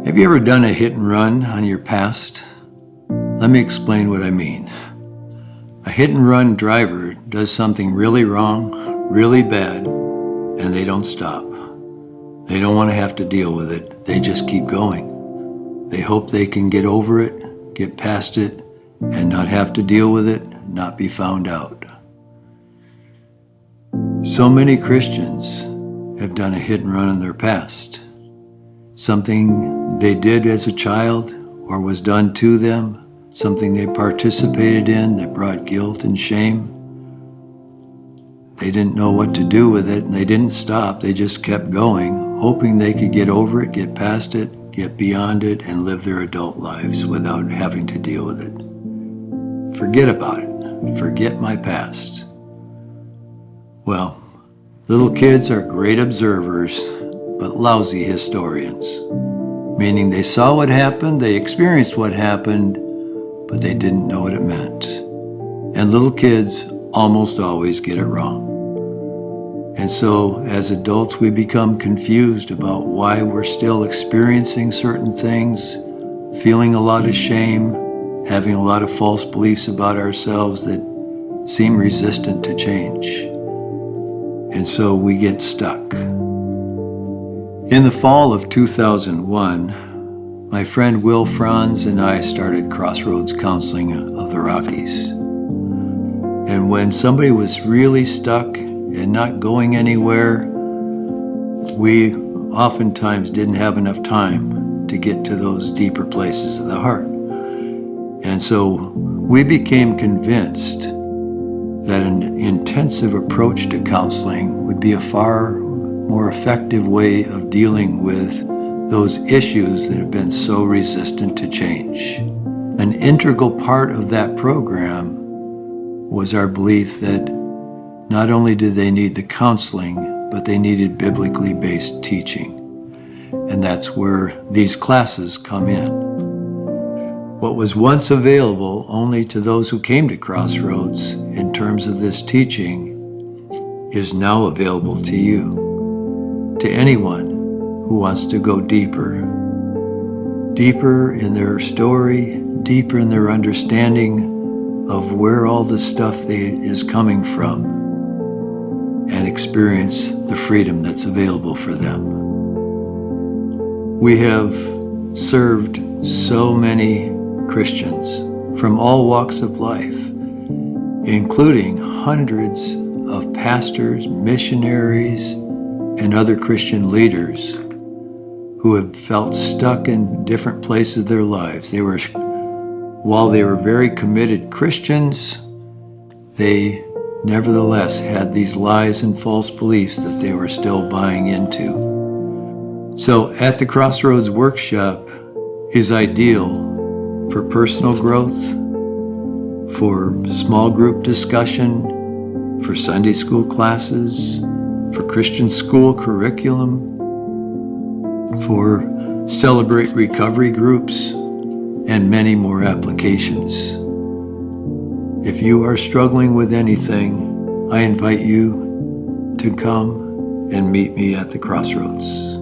Have you ever done a hit and run on your past? Let me explain what I mean. A hit and run driver does something really wrong, really bad, and they don't stop. They don't want to have to deal with it. They just keep going. They hope they can get over it, get past it, and not have to deal with it, not be found out. So many Christians have done a hit and run in their past. Something they did as a child or was done to them, something they participated in that brought guilt and shame. They didn't know what to do with it, and they didn't stop. They just kept going, hoping they could get over it, get past it, get beyond it, and live their adult lives without having to deal with it. Forget about it. Forget my past. Well, little kids are great observers, but lousy historians, meaning they saw what happened, they experienced what happened, but they didn't know what it meant. And little kids almost always get it wrong. And so as adults, we become confused about why we're still experiencing certain things, feeling a lot of shame, having a lot of false beliefs about ourselves that seem resistant to change. And so we get stuck. In the fall of 2001, my friend Will Franz and I started Crossroads Counseling of the Rockies. And when somebody was really stuck and not going anywhere, we oftentimes didn't have enough time to get to those deeper places of the heart. And so we became convinced that an intensive approach to counseling would be a far more effective way of dealing with those issues that have been so resistant to change. An integral part of that program was our belief that not only did they need the counseling, but they needed biblically based teaching. And that's where these classes come in. What was once available only to those who came to Crossroads in terms of this teaching is now available to you, to anyone who wants to go deeper in their story, deeper in their understanding of where all the stuff is coming from, and experience the freedom that's available for them. We have served so many Christians from all walks of life, including hundreds of pastors, missionaries, and other Christian leaders who have felt stuck in different places of their lives. While they were very committed Christians, they nevertheless had these lies and false beliefs that they were still buying into. So at the Crossroads Workshop is ideal for personal growth, for small group discussion, for Sunday school classes, for Christian school curriculum, for Celebrate Recovery groups, and many more applications. If you are struggling with anything, I invite you to come and meet me at the Crossroads.